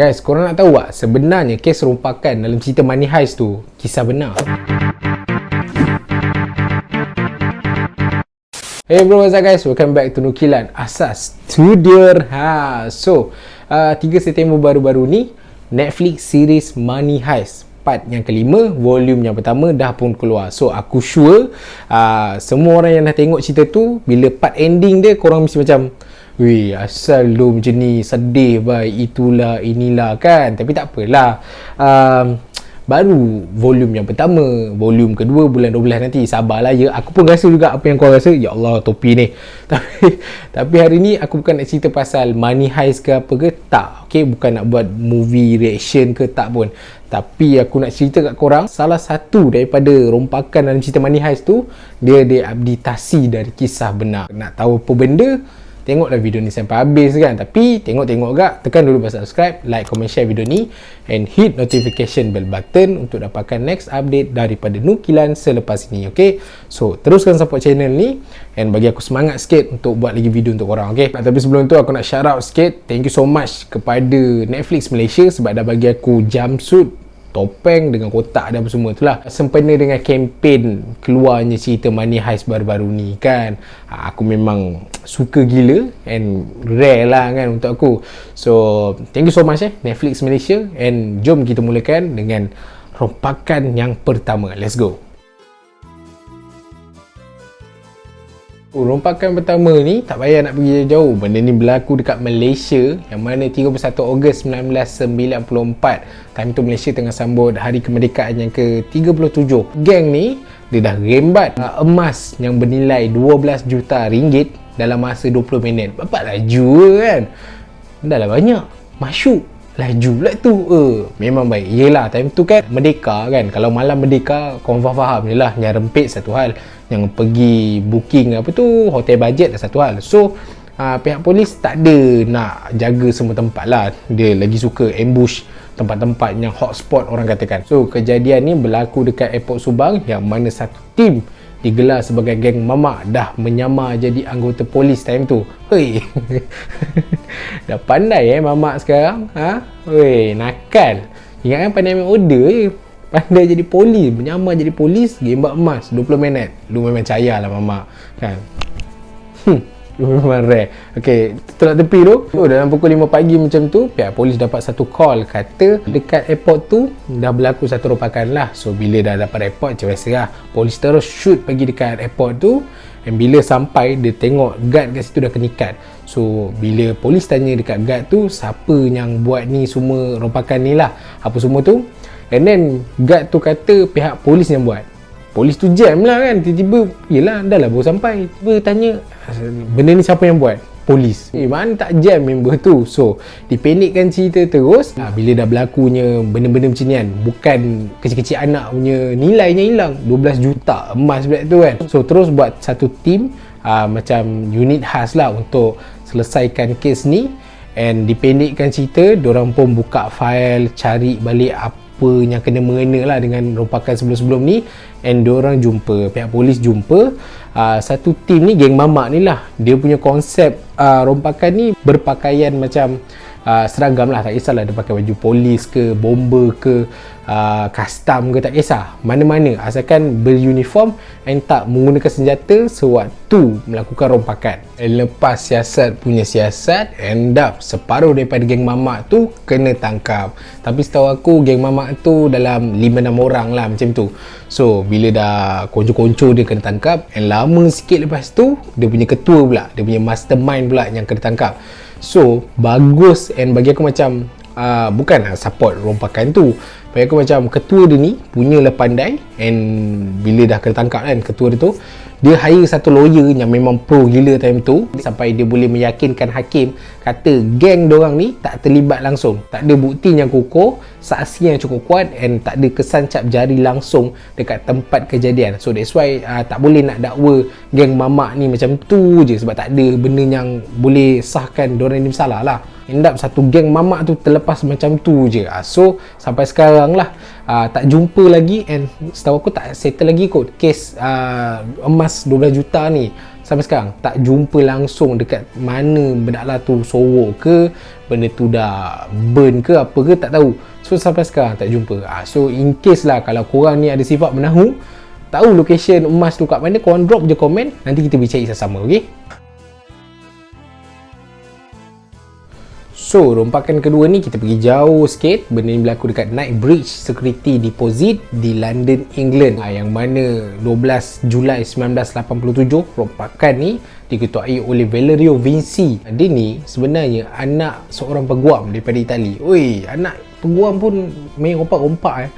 Guys, korang nak tahu tak sebenarnya kes rompakan dalam cerita Money Heist tu kisah benar? Hey bro, what's up guys? Welcome back to Nukilan Asas Studio. So, 3 September baru-baru ni Netflix series Money Heist part yang kelima, volume yang pertama dah pun keluar. So, aku sure semua orang yang dah tengok cerita tu, bila part ending dia, korang mesti macam, weh, asal lu macam ni, sedih baik, itulah, inilah kan. Tapi tak apalah, baru volume yang pertama, volume kedua bulan 12 nanti. Sabarlah ya, aku pun rasa juga apa yang kau rasa. Ya Allah, topi ni. Tapi hari ni aku bukan nak cerita pasal Money Heist ke apa ke, tak. Okay, bukan nak buat movie reaction ke, tak pun. Tapi aku nak cerita kat korang, salah satu daripada rompakan dalam cerita Money Heist tu, dia diupdatasi dari kisah benar. Nak tahu apa benda? Tengoklah video ni sampai habis kan. Tapi tengok-tengok gak, tekan dulu button subscribe, like, comment, share video ni, and hit notification bell button untuk dapatkan next update daripada Nukilan selepas ini. Okay, so teruskan support channel ni and bagi aku semangat sikit untuk buat lagi video untuk korang. Okay, tapi sebelum tu aku nak shout out sikit, thank you so much kepada Netflix Malaysia sebab dah bagi aku jumpsuit, topeng dengan kotak dan apa semua itulah, sempena dengan kempen keluarnya cerita Money Heist baru-baru ni kan. Aku memang suka gila and rare lah kan untuk aku. So thank you so much Netflix Malaysia, and jom kita mulakan dengan rompakan yang pertama. Let's go. Rompakan pertama ni tak payah nak pergi jauh. Benda ni berlaku dekat Malaysia, yang mana 31 Ogos 1994. Time tu Malaysia tengah sambut hari kemerdekaan yang ke-37. Geng ni dia dah rembat emas yang bernilai 12 juta ringgit dalam masa 20 minit. Bapak laju kan? Dah lah banyak. Masuk laju pula tu. Memang baik. Yelah, time tu kan merdeka kan. Kalau malam merdeka, korang faham je lah. Yang rempit satu hal, yang pergi booking apa tu, hotel budget dah satu hal. So pihak polis tak ada nak jaga semua tempat lah. Dia lagi suka ambush tempat-tempat yang hotspot orang katakan. So kejadian ni berlaku dekat airport Subang, yang mana satu tim digelar sebagai geng mamak dah menyamar jadi anggota polis time tu. Hei. Dah pandai mamak sekarang. Hei, nakal. Ingatkan pandai main order je. Pandai jadi polis, menyamar jadi polis, gembat emas 20 minit. Lu memang caya lah mamak kan. Lu memang rare. Okay, tolak tepi tu. So, dalam pukul 5 pagi macam tu, pihak polis dapat satu call, kata dekat airport tu dah berlaku satu rompakan lah. So bila dah dapat airport, macam biasa lah, polis terus shoot pergi dekat airport tu. Dan bila sampai, dia tengok guard kat situ dah kena ikat. So bila polis tanya dekat guard tu, siapa yang buat ni semua rompakan ni lah, apa semua tu, and then guard tu kata pihak polis yang buat. Polis tu jam lah kan. Tiba-tiba, yelah dah lah baru sampai, tiba tanya benda ni siapa yang buat? Polis. Mana tak jam member tu. So dipenikkan cerita terus. Bila dah berlakunya benda-benda macam ni kan, bukan kecil-kecil anak punya nilainya hilang, 12 juta emas pula tu kan. So terus buat satu team macam unit khas lah untuk selesaikan kes ni. And dipendekkan cerita, diorang pun buka file, cari balik apa yang kena mengena lah dengan rompakan sebelum-sebelum ni. And diorang jumpa, pihak polis jumpa satu tim ni, geng mamak ni lah. Dia punya konsep rompakan ni berpakaian macam seragam lah. Tak kisahlah dia pakai baju polis ke, bomber ke, custom ke, tak kisah, mana-mana, asalkan beruniform and tak menggunakan senjata sewaktu melakukan rompakan. Lepas siasat punya siasat, end up separuh daripada geng mamak tu kena tangkap. Tapi setahu aku geng mamak tu dalam 5-6 orang lah macam tu. So bila dah konco-konco dia kena tangkap, and lama sikit lepas tu dia punya ketua pula, dia punya mastermind pula yang kena tangkap. So bagus, and bagi aku macam bukan support rompakan tu, bagi aku macam ketua dia ni punyalah pandai. And bila dah kena tangkap kan ketua dia tu, dia hire satu lawyer yang memang pro gila time tu, sampai dia boleh meyakinkan hakim kata geng diorang ni tak terlibat langsung, tak ada bukti yang kukuh, saksi yang cukup kuat, and tak ada kesan cap jari langsung dekat tempat kejadian. So that's why tak boleh nak dakwa geng mamak ni macam tu je, sebab tak ada benda yang boleh sahkan diorang ni bersalah lah. End up satu geng mamak tu terlepas macam tu je. So sampai sekarang lah tak jumpa lagi, and setahu aku tak settle lagi kot kes emas 12 juta ni. sampai sekarang tak jumpa langsung dekat mana benda lah tu sorok ke, benda tu dah burn ke apa ke, tak tahu. So sampai sekarang tak jumpa. So in case lah kalau korang ni ada sifat menahu, tahu location emas tu kat mana, korang drop je komen, nanti kita boleh cari sama-sama, okey? So, rompakan kedua ni kita pergi jauh sikit. Benda ni berlaku dekat Knightsbridge Security Deposit di London, England. Yang mana 12 Julai 1987, rompakan ni diketuai oleh Valerio Vinci. Dia ni sebenarnya anak seorang peguam daripada Itali. Oi, anak peguam pun main rompak-rompak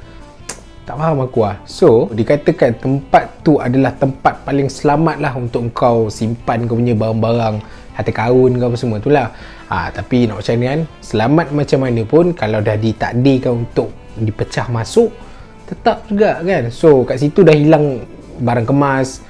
tak faham aku lah. So, dikatakan tempat tu adalah tempat paling selamat lah untuk kau simpan kau punya barang-barang harta karun ke apa semua tu lah. Tapi nak macam ni kan, selamat macam mana pun kalau dah ditakdirkan untuk dipecah masuk, tetap juga kan. So kat situ dah hilang barang kemas,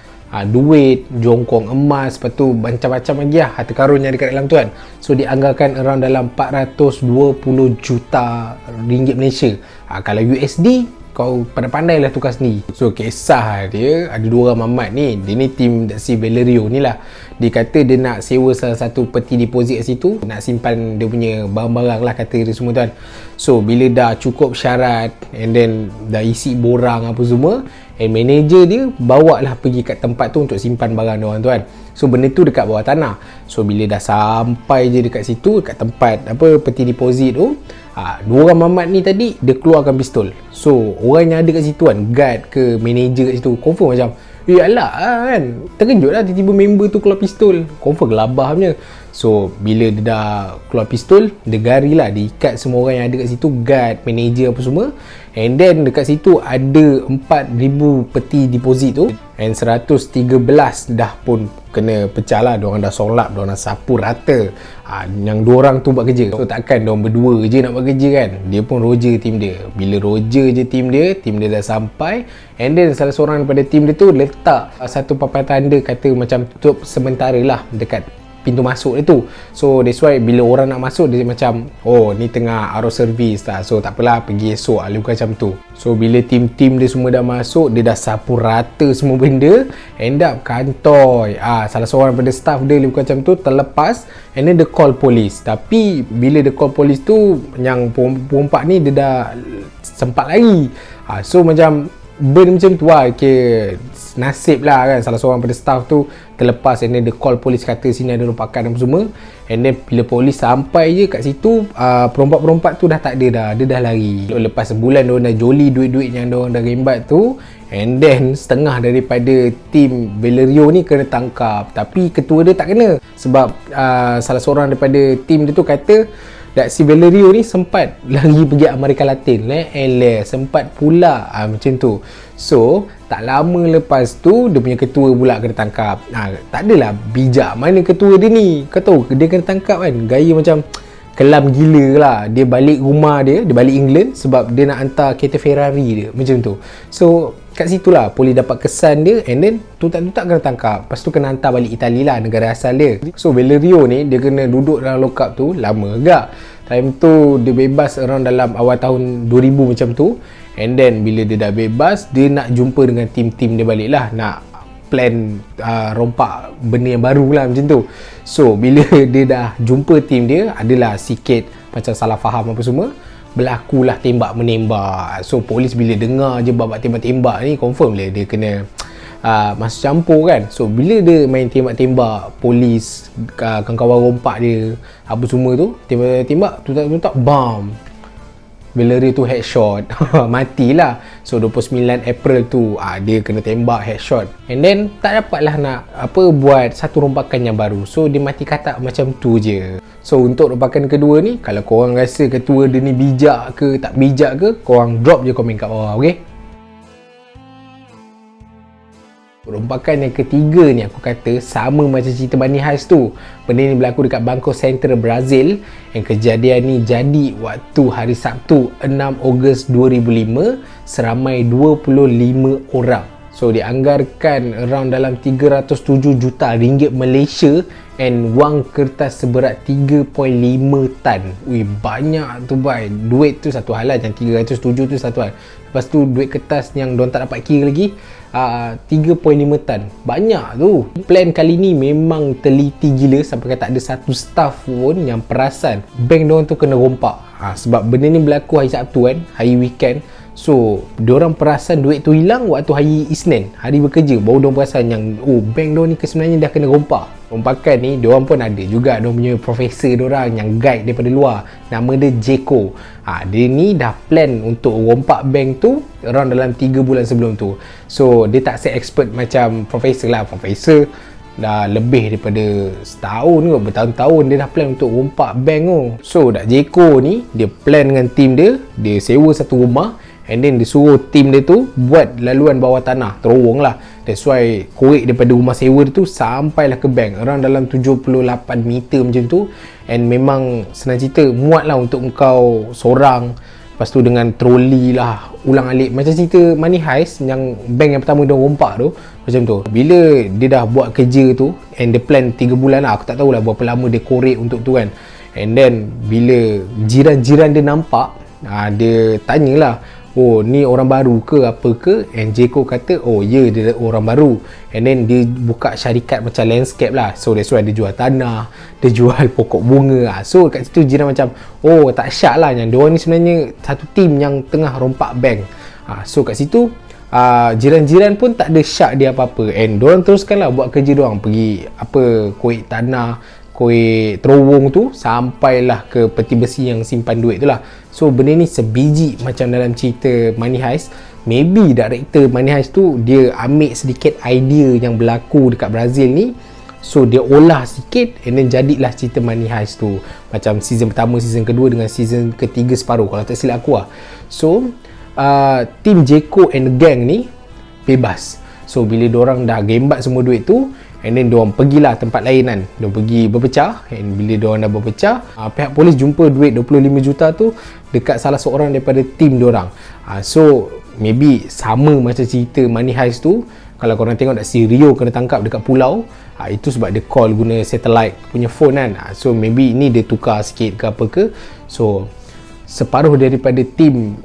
duit, jongkong emas, lepas tu macam-macam lagi lah harta karun yang dekat dalam tu kan. So dianggarkan around dalam 420 juta ringgit Malaysia. Kalau USD, kau pandai-pandai lah tukar sendiri. So kisah dia, ada dua orang mamat ni. Dia ni tim si Valerio ni lah. Dia kata dia nak sewa salah satu peti deposit kat situ, nak simpan dia punya barang-barang lah, kata dia semua tu kan. So bila dah cukup syarat and then dah isi borang apa semua, manager dia bawa lah pergi kat tempat tu untuk simpan barang dia orang tu kan. So benda tu dekat bawah tanah. So bila dah sampai je dekat situ, dekat tempat apa peti deposit tu, dua orang mamat ni tadi dia keluarkan pistol. So orang yang ada kat situ kan, guard ke manager kat situ, confirm macam alah kan, terkejut lah tiba-tiba member tu keluar pistol, confirm gelabah punya. So bila dia dah keluar pistol, dia gari lah, dia ikat semua orang yang ada kat situ, guard, manager apa semua. And then dekat situ ada 4,000 peti deposit tu, and 113 dah pun kena pecah lah. Diorang dah solap, diorang dah sapu rata. Yang dua orang tu buat kerja. So takkan diorang berdua je nak buat kerja kan. Dia pun Roger tim dia. Bila Roger je tim dia dah sampai, and then salah seorang daripada tim dia tu letak satu papan tanda kata macam tutup sementara lah dekat pintu masuk dia tu. So that's why bila orang nak masuk, dia macam ni tengah out of service lah, so tak apalah, pergi esok lah, macam tu. So bila tim-tim dia semua dah masuk, dia dah sapu rata semua benda, end up kantoi. Salah seorang daripada staff dia macam tu terlepas, and then dia call polis. Tapi bila dia call polis tu, yang perompak ni dia dah sempat lari. So macam burn macam tu lah. Okay, nasib lah kan, salah seorang pada staff tu terlepas, and then dia call polis, kata sini ada rompakan apa semua. And then bila polis sampai je kat situ, perompak-perompak tu dah tak ada dah, dia dah lari. Lepas sebulan diorang dah joli duit-duit yang diorang dah rembat tu, and then setengah daripada tim Valerio ni kena tangkap, tapi ketua dia tak kena. Sebab salah seorang daripada tim dia tu kata si Valerio ni sempat lari pergi Amerika Latin, sempat pula macam tu. So tak lama lepas tu dia punya ketua pula kena tangkap. Tak adalah bijak mana ketua dia ni. Kau tahu dia kena tangkap kan, gaya macam kelam gila lah. Dia balik rumah dia balik England sebab dia nak hantar kereta Ferrari dia, macam tu. So kat situ lah polis dapat kesan dia, and then tutak-tutak kena tangkap. Lepas tu kena hantar balik Itali lah, negara asal dia. So Valerio ni dia kena duduk dalam lock up tu lama agak. Time tu dia bebas around dalam awal tahun 2000 macam tu. And then bila dia dah bebas, dia nak jumpa dengan tim-tim dia balik lah, nak plan rompak benda yang baru lah macam tu. So bila dia dah jumpa tim dia, adalah sikit macam salah faham apa semua, berlakulah tembak menembak. So polis bila dengar je babak tembak-tembak ni, confirm lah dia kena masuk campur kan. So bila dia main tembak-tembak, polis, kawan-kawan rompak dia apa semua tu, tembak-tembak, tutak-tutak, bam, Valerio tu headshot. Matilah. So 29 April tu dia kena tembak, headshot, and then tak dapatlah nak buat satu rompakan yang baru. So dia mati katak macam tu je. So untuk rompakan kedua ni, kalau korang rasa ketua dia ni bijak ke tak bijak ke, korang drop je komen kat bawah, ok? Rompakan yang ketiga ni aku kata sama macam cerita Money Heist tu. Benda ni berlaku dekat Bangkok Center, Brazil. Yang kejadian ni jadi waktu hari Sabtu 6 Ogos 2005. Seramai 25 orang So dianggarkan around dalam 307 juta ringgit Malaysia and wang kertas seberat 3.5 tan. Ui, banyak tu boy. Duit tu satu hal lah, yang 307 tu satu hal. Lepas tu duit kertas yang diorang tak dapat kira lagi 3.5 tan. Banyak tu. Plan kali ni memang teliti gila sampai tak ada satu staff pun yang perasan bank diorang tu kena rompak. Sebab benda ni berlaku hari Sabtu kan, hari weekend. So, diorang perasan duit tu hilang waktu hari Isnin, hari bekerja. Baru diorang perasan yang, oh, bank diorang ni sebenarnya dah kena rompak. Rompakan ni, diorang pun ada juga diorang punya profesor diorang yang guide daripada luar. Nama dia Jeko. Dia ni dah plan untuk rompak bank tu around dalam 3 bulan sebelum tu. So, dia tak se-expert macam profesor lah. Profesor dah lebih daripada setahun ke bertahun-tahun dia dah plan untuk rompak bank tu. So, dak Jeko ni, dia plan dengan tim dia. Dia sewa satu rumah. And then dia suruh tim dia tu buat laluan bawah tanah, terowong lah. That's why korek daripada rumah sewa dia tu sampailah ke bank around dalam 78 meter macam tu. And memang senang cerita muat lah untuk engkau seorang. Lepas tu dengan troli lah, ulang alik. Macam cerita Money Heist yang bank yang pertama dia rompak tu, macam tu. Bila dia dah buat kerja tu and dia plan 3 bulan lah, aku tak tahulah berapa lama dia korek untuk tu kan. And then bila jiran-jiran dia nampak, dia tanyalah, oh ni orang baru ke apa ke? And Jeko kata, oh ya, dia orang baru. And then dia buka syarikat macam landscape lah. So that's why dia jual tanah, dia jual pokok bunga. So kat situ jiran macam, oh tak syak lah yang diorang ni sebenarnya satu tim yang tengah rompak bank. So kat situ jiran-jiran pun tak ada syak dia apa-apa. And diorang teruskan lah buat kerja diorang, pergi apa, kuik tanah, kuih terowong tu sampailah ke peti besi yang simpan duit tu lah. So benda ni sebiji macam dalam cerita Money Heist. Maybe director Money Heist tu dia ambil sedikit idea yang berlaku dekat Brazil ni, so dia olah sikit and then jadilah cerita Money Heist tu. Macam season pertama, season kedua dengan season ketiga separuh kalau tak silap aku lah. So team Jeko and the gang ni bebas. So bila diorang dah gembat semua duit tu, and then diorang pergilah tempat lain kan. Diorang pergi berpecah. And bila diorang dah berpecah, pihak polis jumpa duit 25 juta tu dekat salah seorang daripada tim diorang. So maybe sama macam cerita Money Heist tu. Kalau korang tengok dah si Rio kena tangkap dekat pulau, itu sebab dia call guna satellite punya phone kan. So maybe ni dia tukar sikit ke apa ke. So separuh daripada tim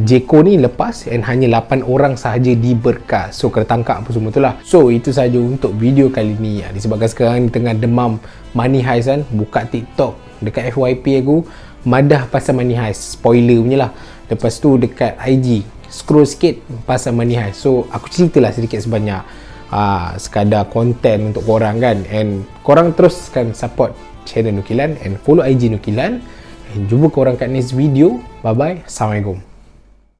Jeko ni lepas and hanya 8 orang sahaja diberkas. So kena tangkap apa semua tu lah. So itu sahaja untuk video kali ni. Disebabkan sekarang ni tengah demam Money Heist kan, buka TikTok dekat FYP aku madah pasal Money Heist, spoiler punya lah. Lepas tu dekat IG scroll sikit pasal Money Heist. So aku ceritalah sedikit sebanyak, sekadar konten untuk korang kan. And korang teruskan support channel Nukilan and follow IG Nukilan. Jumpa korang kat next video. Bye bye. Assalamualaikum.